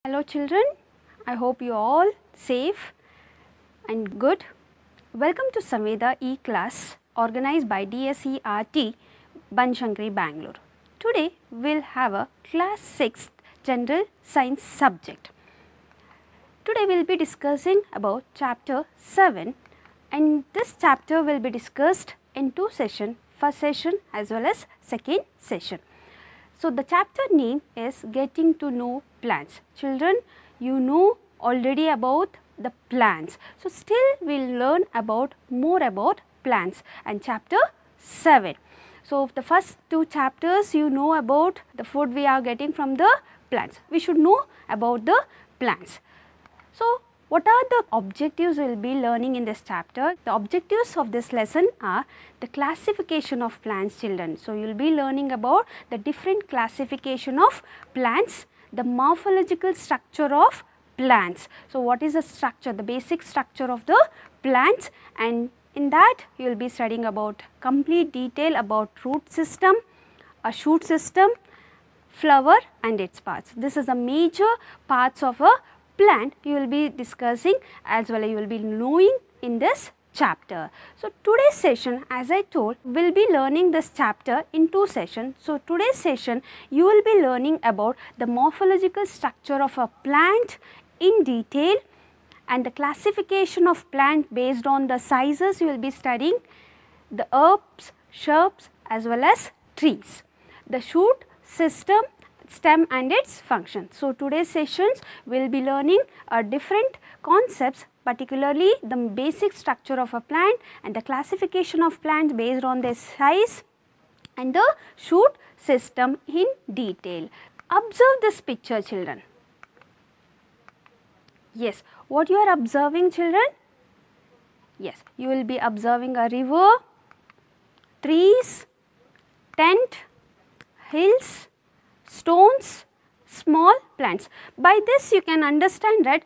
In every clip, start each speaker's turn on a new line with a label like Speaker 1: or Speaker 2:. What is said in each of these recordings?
Speaker 1: Hello children, I hope you are all safe and good. Welcome to Samveda E-class organized by DSERT Banashankari, Bangalore. Today we will have a class 6th general science subject. Today we will be discussing about chapter 7 and this chapter will be discussed in two sessions, first session as well as second session. So, the chapter name is Getting to Know Plants. Children, you know already about the plants. So, still we will learn about more about plants and chapter 7. So, the first two chapters you know about the food we are getting from the plants. We should know about the plants. So, what are the objectives we will be learning in this chapter? The objectives of this lesson are the classification of plants, children. So, you will be learning about the different classification of plants, the morphological structure of plants. So, what is the structure, the basic structure of the plants, and in that you will be studying about complete detail about root system, a shoot system, flower and its parts. This is the major parts of a plant you will be discussing as well as you will be knowing in this chapter. So, today's session, as I told, we will be learning this chapter in two sessions. So, today's session you will be learning about the morphological structure of a plant in detail and the classification of plant based on the sizes you will be studying, the herbs, shrubs as well as trees, the shoot system, stem and its function. So, today's sessions we will be learning different concepts, particularly the basic structure of a plant and the classification of plants based on their size and the shoot system in detail. Observe this picture, children. Yes, what you are observing, children? Yes, you will be observing a river, trees, tent, hills, stones, small plants. By this you can understand that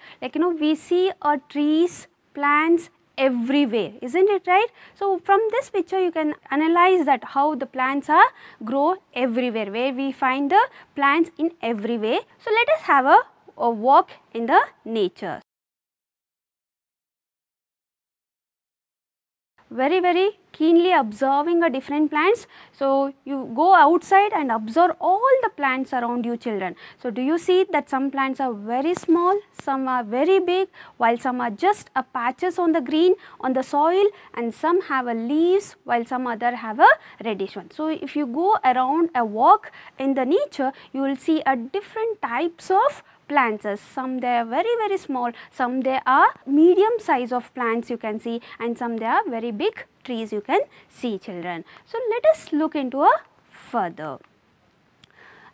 Speaker 1: we see trees, plants everywhere, isn't it right? So, from this picture you can analyze that how the plants are grow everywhere, where we find the plants in everywhere. So, let us have a walk in the nature. Very keenly observing a different plants. So, you go outside and observe all the plants around you, children. So, do you see that some plants are very small, some are very big, while some are just a patches on the green on the soil and some have a leaves while some other have a reddish one. So, if you go around a walk in the nature, you will see a different types of plants. Some they are very small, some they are medium size of plants you can see, and some they are very big trees you can see, children. So, let us look into a further.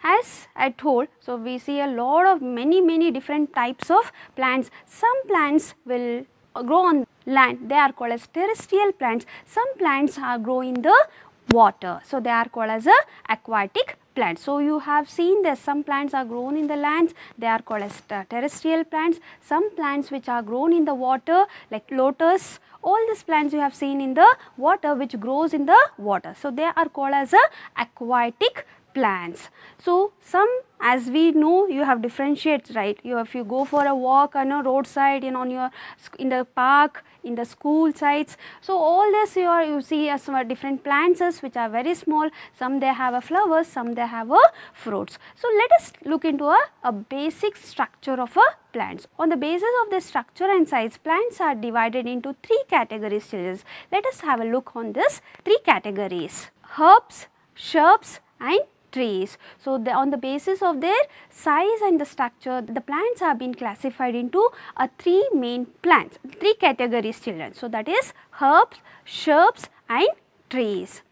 Speaker 1: As I told, so we see a lot of many different types of plants. Some plants will grow on land, they are called as terrestrial plants. Some plants are grow in the water, so they are called as a aquatic plants. So, you have seen that some plants are grown in the lands, they are called as terrestrial plants. Some plants which are grown in the water like lotus, all these plants you have seen in the water which grows in the water. So, they are called as a aquatic plants. So, some, as we know, you have differentiates, right? If you go for a walk on a roadside, on your in the park, in the school sites. So, all this you see as different plants which are very small. Some they have a flowers, some they have a fruits. So, let us look into a basic structure of a plants. On the basis of the structure and size, plants are divided into three categories, children. Let us have a look on this three categories: herbs, shrubs and trees. So, on the basis of their size and the structure, the plants have been classified into three main plants, three categories, children. So, that is herbs, shrubs and trees.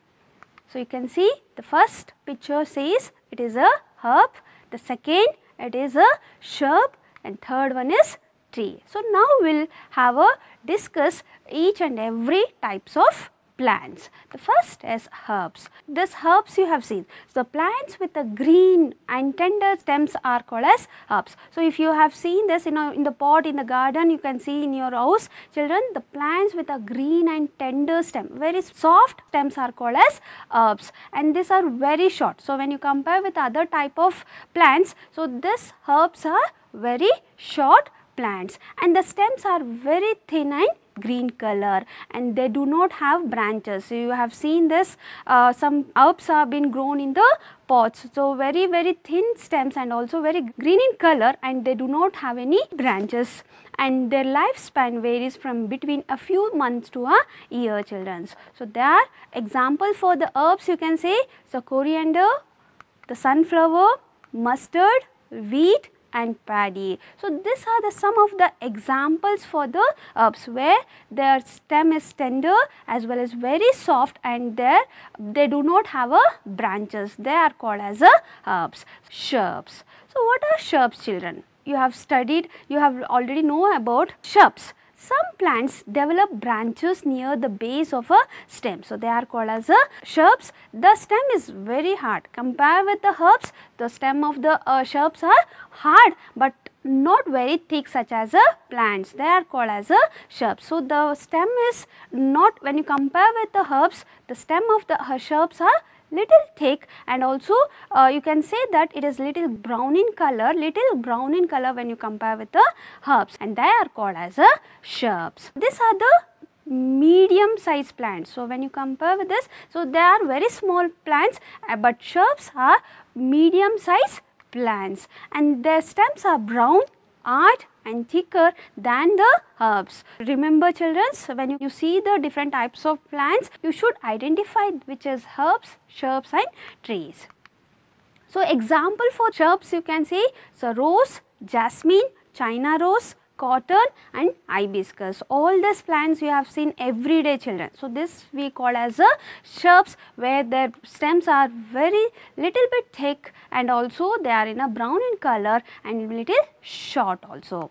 Speaker 1: So, you can see the first picture says it is a herb, the second it is a shrub and third one is tree. So, now we will have a discuss each and every types of plants. The first is herbs. This herbs you have seen. So, plants with the green and tender stems are called as herbs. So, if you have seen this in the pot in the garden, you can see in your house, children, the plants with a green and tender stem, very soft stems are called as herbs, and these are very short. So, when you compare with other type of plants, so these herbs are very short plants, and the stems are very thin and green color, and they do not have branches. So you have seen this, some herbs have been grown in the pots. So very thin stems and also very green in color, and they do not have any branches, and their lifespan varies from between a few months to a year, children. So there are example for the herbs, you can say, so coriander, the sunflower, mustard, wheat and paddy. So these are the some of the examples for the herbs where their stem is tender as well as very soft, and they do not have a branches. They are called as a herbs. Shrubs. So what are shrubs, children? You have studied, you have already know about shrubs. Some plants develop branches near the base of a stem. So they are called as shrubs. The stem is very hard. Compare with the herbs, the stem of the shrubs are hard but not very thick such as plants. They are called as shrubs. So the stem is not, when you compare with the herbs, the stem of the shrubs are little thick, and also you can say that it is little brown in color, when you compare with the herbs, and they are called as shrubs. These are the medium sized plants. So when you compare with this, so they are very small plants, but shrubs are medium sized plants, and their stems are brown, hard and thicker than the herbs. Remember, children, when you see the different types of plants, you should identify which is herbs, shrubs and trees. So example for shrubs, you can say, so rose, jasmine, China rose, cotton and hibiscus. All these plants you have seen every day, children. So this we call as shrubs, where their stems are very little bit thick, and also they are in a brown in color and little short also.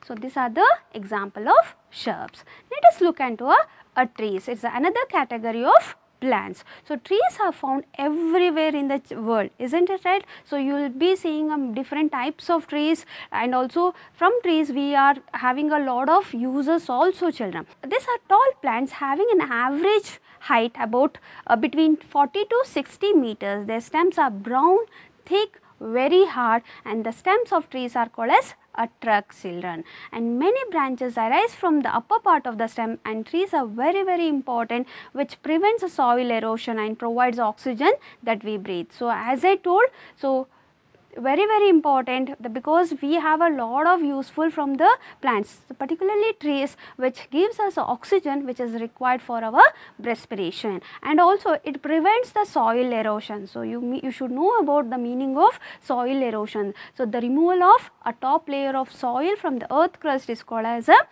Speaker 1: So these are the example of shrubs. Let us look into a trees. It's another category of plants. So trees are found everywhere in the world, isn't it right? So you will be seeing different types of trees, and also from trees we are having a lot of uses also, children. These are tall plants having an average height about between 40 to 60 meters. Their stems are brown, thick, very hard, and the stems of trees are called as a trunk, children, and many branches arise from the upper part of the stem, and trees are very important, which prevents the soil erosion and provides oxygen that we breathe. So as I told, so very important, because we have a lot of useful from the plants, particularly trees, which gives us oxygen which is required for our respiration, and also it prevents the soil erosion. So you should know about the meaning of soil erosion. So the removal of a top layer of soil from the earth crust is called as a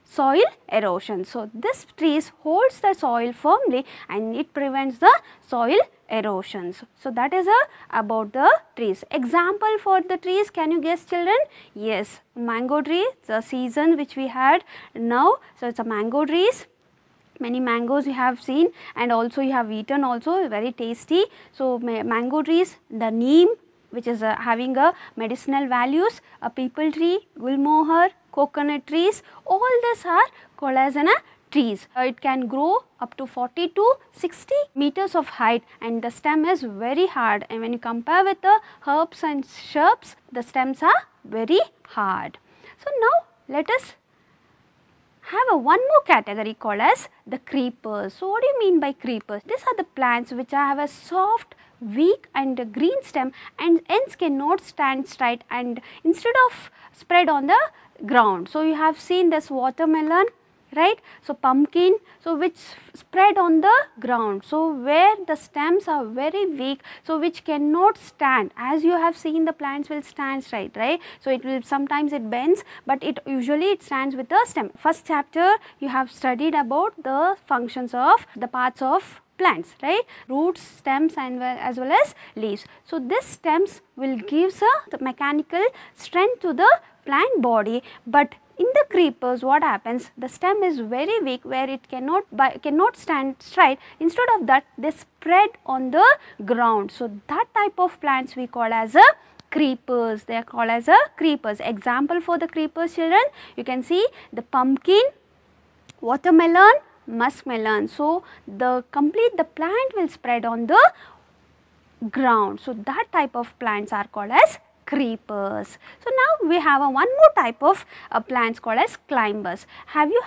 Speaker 1: soil erosion. So this trees holds the soil firmly, and it prevents the soil erosions. So that is about the trees. Example for the trees, can you guess, children? Yes, mango tree, the season which we had now. So it's a mango trees. Many mangoes you have seen, and also you have eaten also, very tasty. So mango trees, the neem, which is having a medicinal values, a people tree, gulmohar, coconut trees, all these are called as trees. It can grow up to 40 to 60 meters of height, and the stem is very hard, and when you compare with the herbs and shrubs, the stems are very hard. So now let us have one more category called as the creepers. So what do you mean by creepers? These are the plants which have a soft, weak and a green stem, and ends cannot stand straight and instead of spread on the ground. So you have seen this watermelon, right? So pumpkin, so which spread on the ground, so where the stems are very weak, so which cannot stand. As you have seen, the plants will stand straight, right? So it will sometimes it bends, but it usually it stands with the stem. First chapter you have studied about the functions of the parts of plants, right? Roots, stems and as well as leaves. So this stems will give the mechanical strength to the plant body, but in the creepers what happens, the stem is very weak where it cannot stand straight. Instead of that, they spread on the ground. So that type of plants we call as a creepers. They are called as a creepers. Example for the creepers, children, you can see the pumpkin, watermelon, muskmelon. So the plant will spread on the ground. So that type of plants are called as creepers. So now we have one more type of plants called as climbers. Have you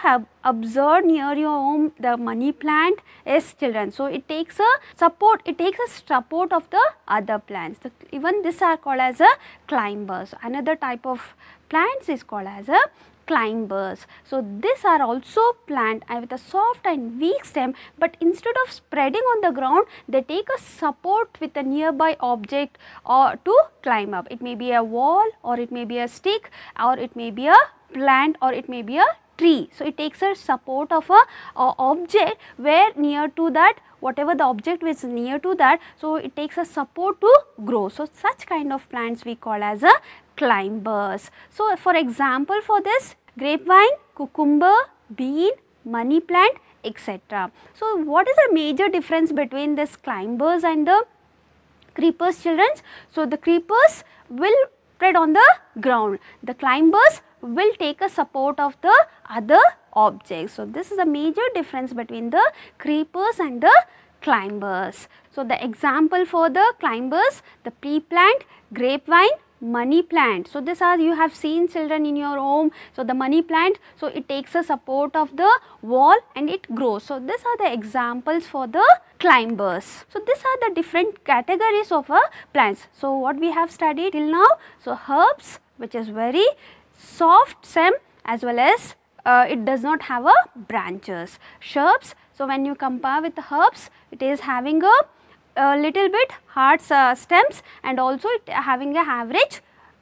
Speaker 1: observed near your home the money plant? Yes, children. So it takes a support. It takes a support of the other plants. Even this are called as a climbers. Another type of plants is called as a climbers. So these are also plant with a soft and weak stem, but instead of spreading on the ground, they take a support with a nearby object or to climb up. It may be a wall, or it may be a stick, or it may be a plant, or it may be a tree. So it takes a support of a object where near to that, whatever the object is near to that, so it takes a support to grow. So such kind of plants we call as a climbers. So for example, for this, grapevine, cucumber, bean, money plant, etc. So what is the major difference between this climbers and the creepers, children? So the creepers will spread on the ground, the climbers will take a support of the other objects. So this is a major difference between the creepers and the climbers. So the example for the climbers, the pea plant, grapevine, money plant. So this are, you have seen children in your home. So the money plant, so it takes a support of the wall and it grows. So these are the examples for the climbers. So these are the different categories of plants. So what we have studied till now, so herbs, which is very soft stem, as well as it does not have a branches. Shrubs, so when you compare with the herbs, it is having a little bit hard stems, and also it having a average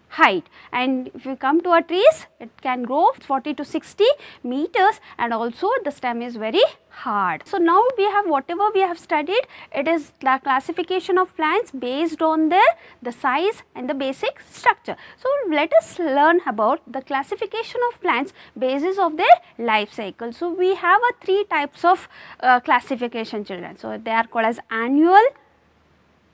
Speaker 1: height. And if you come to a trees, it can grow 40 to 60 meters, and also the stem is very hard. So now we have whatever we have studied, it is the classification of plants based on the size and the basic structure. So let us learn about the classification of plants basis of their life cycle. So we have 3 types of classification, children. So they are called as annual,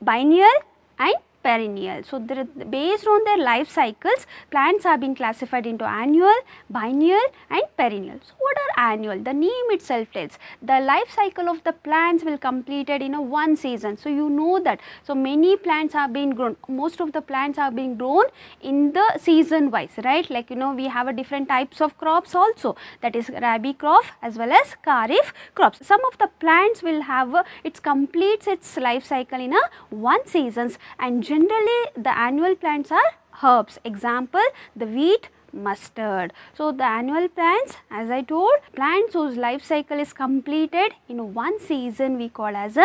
Speaker 1: biennial and perennial. So based on their life cycles, plants have been classified into annual, biennial and perennial. So what are annual? The name itself tells the life cycle of the plants will completed in one season. So you know that. So many plants have been grown, most of the plants have been grown in the season wise, right? Like, you know, we have a different types of crops also, that is rabi crop as well as kharif crops. Some of the plants will have it completes its life cycle in one seasons, and generally the annual plants are herbs. Example, the wheat, mustard. So the annual plants, as I told, plants whose life cycle is completed in one season we call as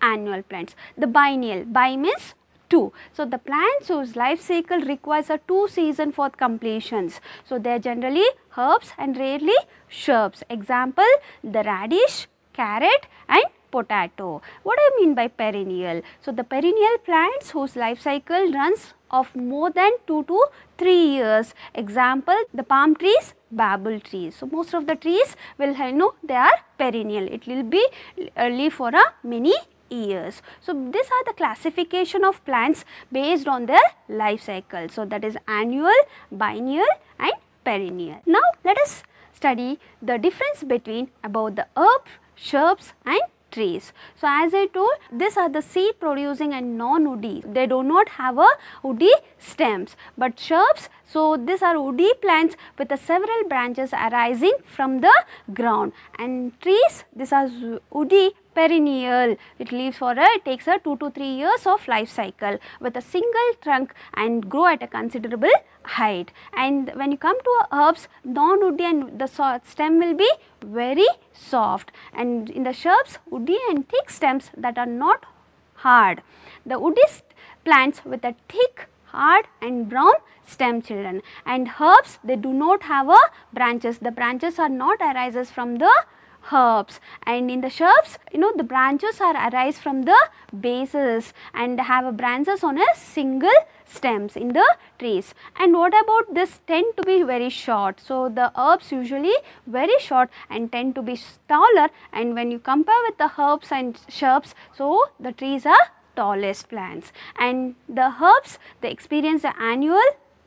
Speaker 1: annual plants. The biennial, bi means 2. So the plants whose life cycle requires 2 seasons for completions. So they are generally herbs and rarely shrubs. Example, the radish, carrot and potato. What do I mean by perennial? So the perennial plants whose life cycle runs of more than 2 to 3 years. Example, the palm trees, babul trees. So most of the trees will, you know, they are perennial. It will be live for many years. So these are the classification of plants based on their life cycle. So that is annual, biennial and perennial. Now let us study the difference between about the herbs, shrubs and trees. So as I told, these are the seed producing and non-woody. They do not have a woody stems, but shrubs, so these are woody plants with several branches arising from the ground, and trees, these are woody perennial. It lives for it takes 2 to 3 years of life cycle with a single trunk and grow at a considerable height. And when you come to herbs, non-woody and the stem will be very soft, and in the shrubs, woody and thick stems that are not hard. The woody plants with a thick, hard and brown stem, children, and herbs, they do not have branches. The branches are not arises from the herbs, and in the shrubs, you know, the branches are arise from the bases and have branches on a single stems in the trees. And what about this tend to be very short? So the herbs usually very short and tend to be taller, and when you compare with the herbs and shrubs, so the trees are tallest plants. And the herbs, they experience the annual,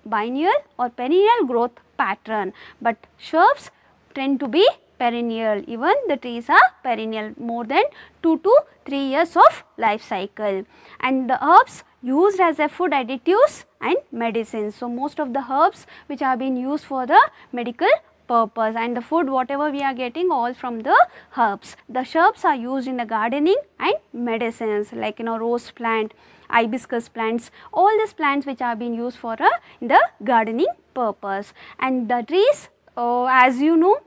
Speaker 1: biennial or perennial growth pattern, but shrubs tend to be perennial. Even the trees are perennial, more than 2 to 3 years of life cycle. And the herbs, used as a food additives and medicines. So, most of the herbs which have been used for the medical purpose, and the food whatever we are getting all from the herbs. The shrubs are used in the gardening and medicines, like rose plant, hibiscus plants, all these plants which are being used for in the gardening purpose. And the trees, as you know,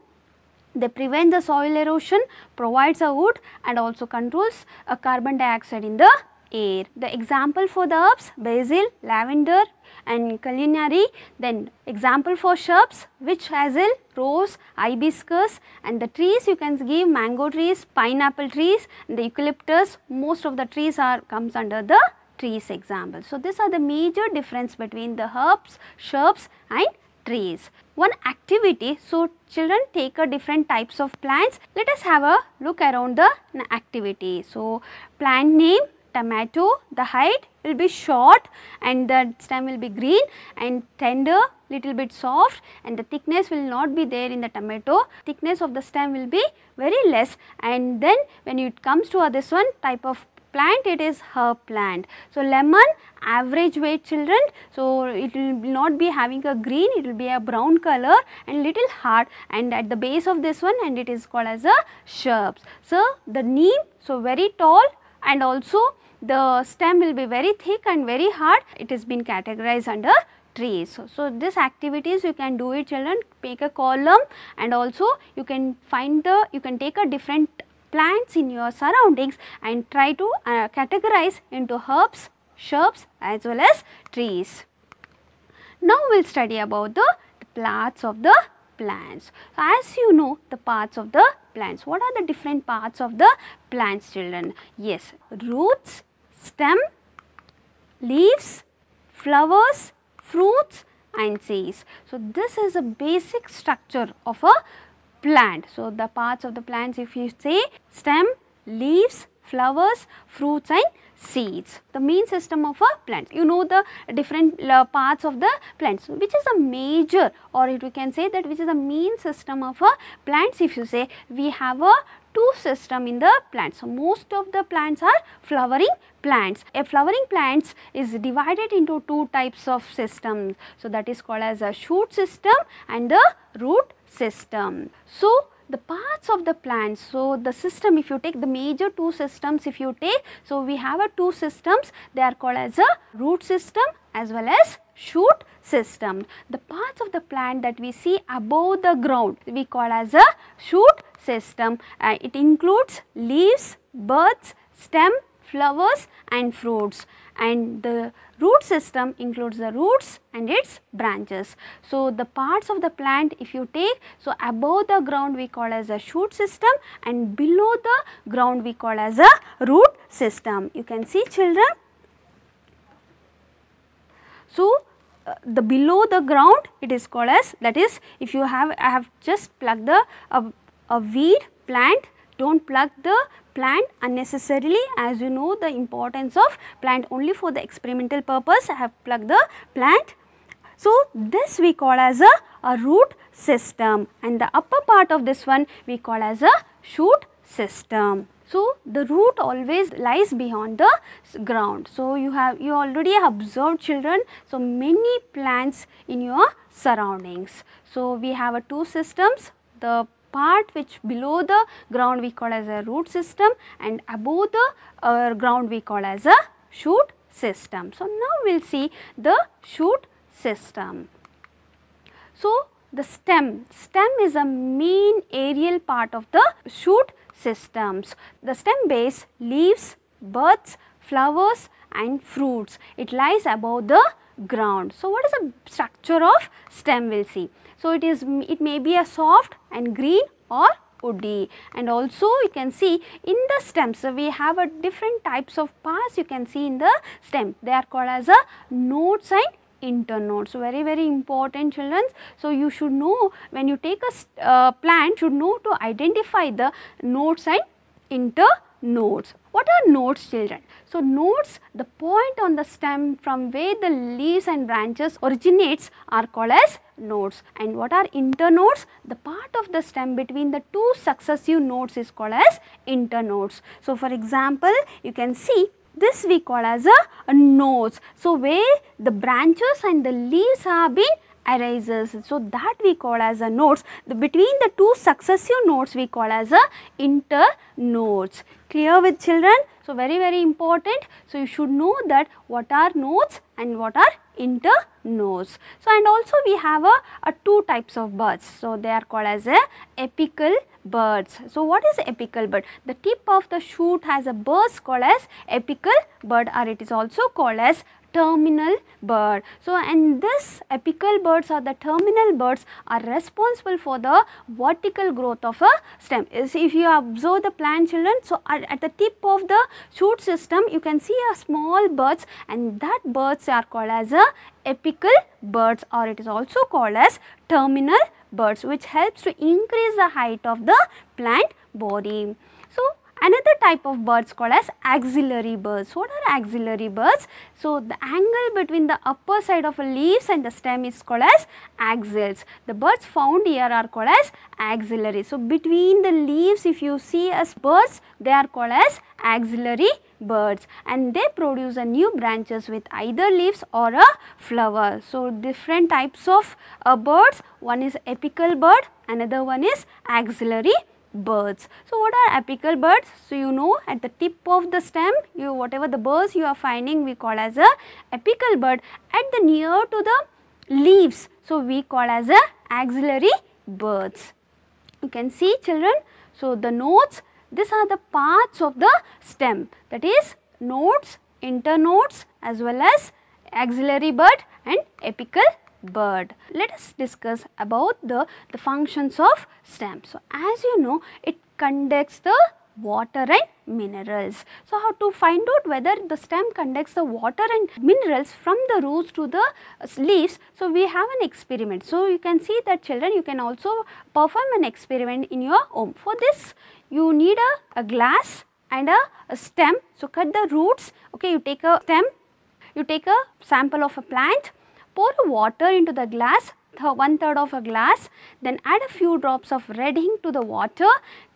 Speaker 1: they prevent the soil erosion, provides a wood, and also controls carbon dioxide in the air. The example for the herbs: basil, lavender and culinary. Then example for shrubs: witch hazel, rose, hibiscus. And the trees you can give mango trees, pineapple trees, and the eucalyptus. Most of the trees comes under the trees example. So, these are the major difference between the herbs, shrubs and trees. One activity, so children take a different types of plants. Let us have a look around the activity. So, plant name: tomato. The height will be short and the stem will be green and tender, little bit soft, and the thickness will not be there in the tomato. Thickness of the stem will be very less. And then when it comes to this one type of plant, it is herb plant. So, lemon, average weight children. So, it will not be having a green, it will be a brown color and little hard, and at the base of this one, and it is called as a shrubs. So, the neem, so very tall, and also the stem will be very thick and very hard. It has been categorized under trees. So, this activities you can do it children, make a column, and also you can find you can take a different plants in your surroundings and try to categorize into herbs, shrubs as well as trees. Now, we will study about the parts of the plants. So, as you know the parts of the plants, what are the different parts of the plants children? Yes, roots, stem, leaves, flowers, fruits and seeds. So, this is a basic structure of a plant. So, the parts of the plants, if you say stem, leaves, flowers, fruits and seeds, the main system of a plant. You know the different parts of the plants, which is a major, or we can say that which is the main system of a plants. If you say we have a two system in the plants. So, most of the plants are flowering plants. A flowering plants is divided into two types of systems. So, that is called as a shoot system and the root system. So, the parts of the plants, so the system, if you take the major two systems, if you take, so we have a two systems, they are called as a root system as well as shoot system. The parts of the plant that we see above the ground, we call as a shoot system. It includes leaves, buds, stem, flowers and fruits, and the root system includes the roots and its branches. So, the parts of the plant if you take, so above the ground we call as a shoot system and below the ground we call as a root system. You can see children. So, the below the ground it is called as, that is, if you have, I have just plugged the a weed plant, do not plug the plant unnecessarily, as you know the importance of plant only for the experimental purpose. I have plugged the plant. So, this we call as a root system, and the upper part of this one we call as a shoot system. So, the root always lies beyond the ground. So, you already observed children, so many plants in your surroundings. So, we have a two systems, the part which below the ground we call as a root system and above the ground we call as a shoot system. So, now we will see the shoot system. So, the stem is a main aerial part of the shoot systems. The stem base, leaves, buds, flowers and fruits, it lies above the ground. So, what is the structure of stem we will see. So, it may be a soft and green or woody, and also you can see in the stem. So, we have a different types of parts you can see in the stem. They are called as a nodes and internodes. So, very important children. So, you should know when you take a plant, should know to identify the nodes and internodes. What are nodes children? So, nodes, the point on the stem from where the leaves and branches originates are called as nodes. And what are internodes? The part of the stem between the two successive nodes is called as internodes. So, for example, you can see this we call as a nodes. So, where the branches and the leaves have been arises. So, that we call as a nodes. Between the two successive nodes we call as a internodes. Clear with children? So, very important. So, you should know that what are nodes and what are internodes. So, and also we have a two types of birds. So, they are called as a apical birds. So, what is apical bird? The tip of the shoot has a bird called as apical bird, or it is also called as terminal bird. So, and this apical birds or the terminal birds are responsible for the vertical growth of a stem. If you observe the plant, children, so at the tip of the shoot system you can see a small birds, and that birds are called as a apical birds, or it is also called as terminal birds, which helps to increase the height of the plant body. So, another type of birds called as axillary birds. What are axillary birds? So, the angle between the upper side of a leaves and the stem is called as axils. The birds found here are called as axillary. So, between the leaves if you see as birds, they are called as axillary birds, and they produce a new branches with either leaves or a flower. So, different types of birds, one is apical bird, another one is axillary birds. So, what are apical birds? So, you know at the tip of the stem, whatever the birds you are finding we call as a apical bird. At the near to the leaves, so we call as a axillary birds. You can see, children. So, the nodes, these are the parts of the stem, that is nodes, internodes as well as axillary bird and apical bird. Let us discuss about the functions of stem. So, as you know, it conducts the water and minerals. So, how to find out whether the stem conducts the water and minerals from the roots to the leaves? So, we have an experiment. So, you can see that, children, you can also perform an experiment in your home. For this, you need a glass and a stem. So, cut the roots. Okay, you take a stem, you take a sample of a plant, pour water into the glass, 1/3 of a glass, then add a few drops of red ink to the water,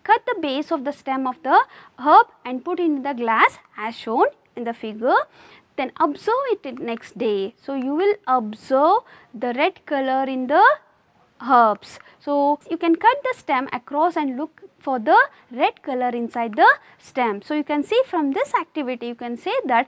Speaker 1: cut the base of the stem of the herb and put in the glass as shown in the figure. Then observe it next day. So, you will observe the red color in the herbs. So, you can cut the stem across and look for the red color inside the stem. So, you can see from this activity, you can say that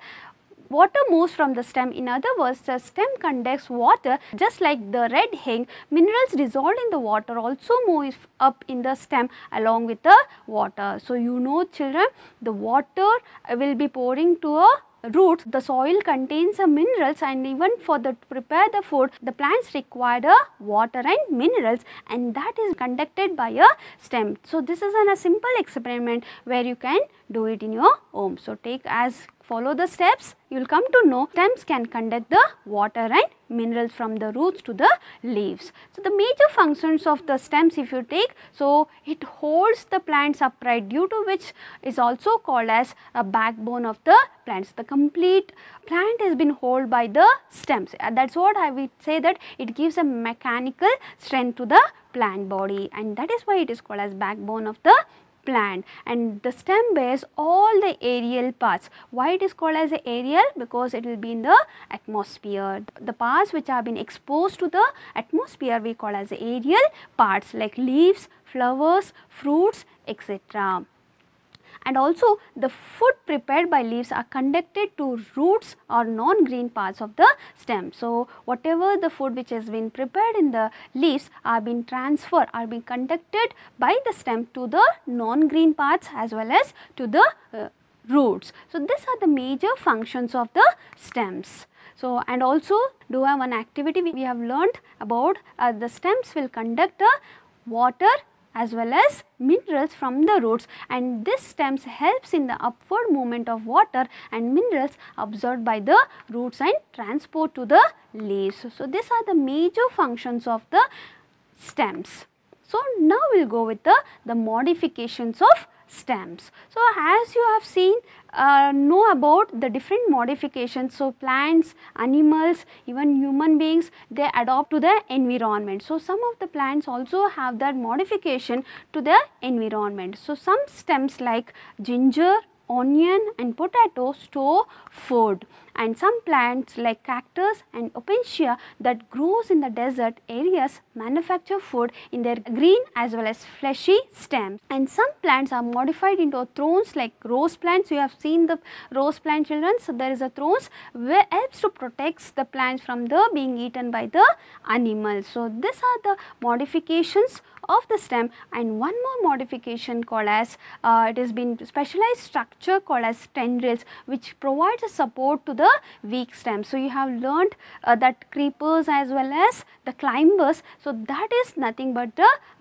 Speaker 1: water moves from the stem. In other words, the stem conducts water just like the red ink. Minerals dissolved in the water also move up in the stem along with the water. So, you know, children, the water will be pouring to a root. The soil contains the minerals, and even for the prepare the food, the plants require water and minerals, and that is conducted by a stem. So, this is a simple experiment where you can do it in your home. So, follow the steps, you will come to know stems can conduct the water and minerals from the roots to the leaves. So, the major functions of the stems if you take, so it holds the plants upright, due to which is also called as a backbone of the plants. The complete plant has been held by the stems. That is what I would say, that it gives a mechanical strength to the plant body, and that is why it is called as backbone of the plant. And the stem bears all the aerial parts. Why it is called as aerial? Because it will be in the atmosphere. The parts which have been exposed to the atmosphere we call as aerial parts, like leaves, flowers, fruits, etc. And also the food prepared by leaves are conducted to roots or non-green parts of the stem. So, whatever the food which has been prepared in the leaves are being transferred, are being conducted by the stem to the non-green parts as well as to the roots. So, these are the major functions of the stems. So, and also do have one activity we have learned about the stems will conduct the water as well as minerals from the roots, and this stems helps in the upward movement of water and minerals absorbed by the roots and transport to the leaves. So, these are the major functions of the stems. So, now we will go with the modifications of stems. So, as you have seen, know about the different modifications. So, plants, animals, even human beings, they adapt to the environment. So, some of the plants also have that modification to the environment. So, some stems like ginger, onion and potato store food, and some plants like cactus and opuntia that grows in the desert areas manufacture food in their green as well as fleshy stems. And some plants are modified into thrones like rose plants. You have seen the rose plant, children. So there is a thrones where helps to protect the plants from the being eaten by the animals. So these are the modifications of the stem. And one more modification called as it has been specialized structure called as tendrils, which provides a support to the weak stem. So you have learnt that creepers as well as the climbers, so that is nothing but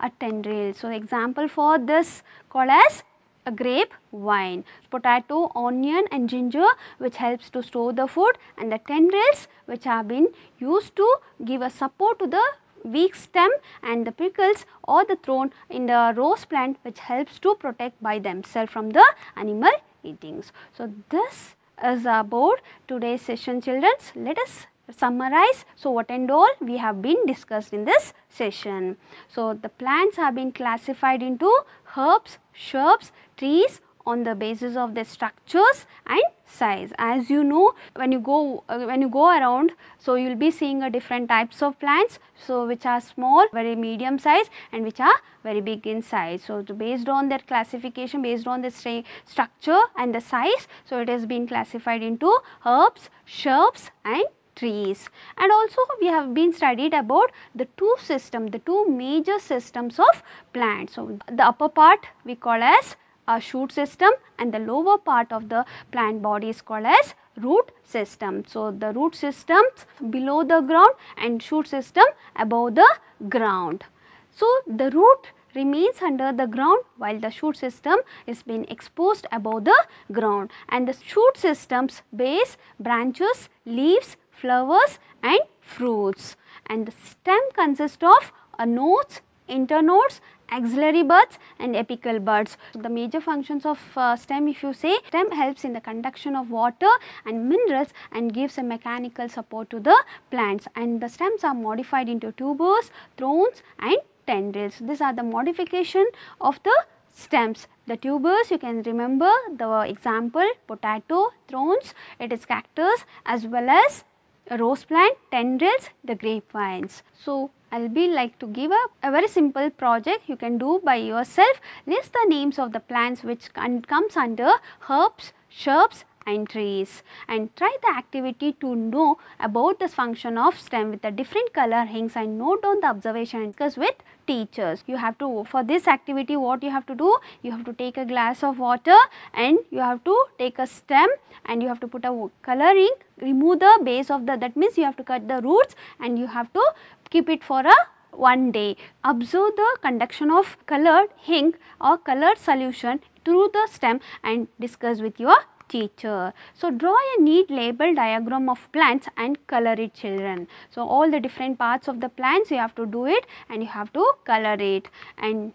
Speaker 1: a tendril. So example for this called as a grape vine, potato, onion and ginger, which helps to store the food, and the tendrils which have been used to give a support to the weak stem, and the prickles or the thorn in the rose plant which helps to protect by themselves from the animal eatings. So this is about today's session, children. Let us summarize. So what and all we have been discussed in this session. So the plants have been classified into herbs, shrubs, trees on the basis of their structures and size. As you know, when you go around, so you will be seeing a different types of plants, so which are small, very medium size, and which are very big in size. So based on their classification, based on the structure and the size, so it has been classified into herbs, shrubs and trees. And also we have been studied about the two major systems of plants. So the upper part we call as a shoot system, and the lower part of the plant body is called as root system. So the root systems below the ground and shoot system above the ground. So the root remains under the ground while the shoot system is being exposed above the ground, and the shoot systems base, branches, leaves, flowers and fruits, and the stem consists of nodes, internodes, axillary buds and apical buds. The major functions of stem, if you say, stem helps in the conduction of water and minerals and gives a mechanical support to the plants, and the stems are modified into tubers, thorns and tendrils. These are the modification of the stems. The tubers, you can remember the example potato, thorns, it is cactus, as well as rose plant, tendrils, the grapevines. So I'll be like to give a very simple project you can do by yourself. List the names of the plants which comes under herbs, shrubs and trees, and try the activity to know about the function of stem with the different colorings, and note down the observation and discuss with teachers. You have to, for this activity, what you have to do, you have to take a glass of water and you have to take a stem and you have to put a coloring, remove the base of the, that means you have to cut the roots and you have to keep it for a 1 day. Observe the conduction of colored ink or colored solution through the stem and discuss with your teacher. So draw a neat label diagram of plants and color it, children. So all the different parts of the plants you have to do it and you have to color it. And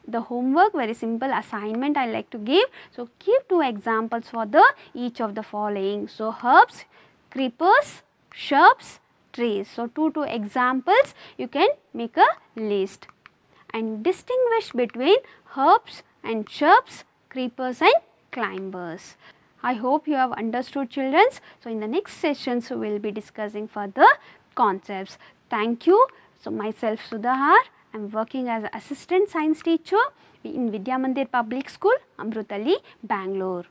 Speaker 1: the homework, very simple assignment I like to give. So give 2 examples for the each of the following. So herbs, creepers, shrubs, trees. So 2 examples you can make a list and distinguish between herbs and shrubs, creepers and climbers. I hope you have understood, children. So in the next sessions we will be discussing further concepts. Thank you. So myself Sudhahar, I am working as an assistant science teacher in Vidya Mandir Public School, Amrutali, Bangalore.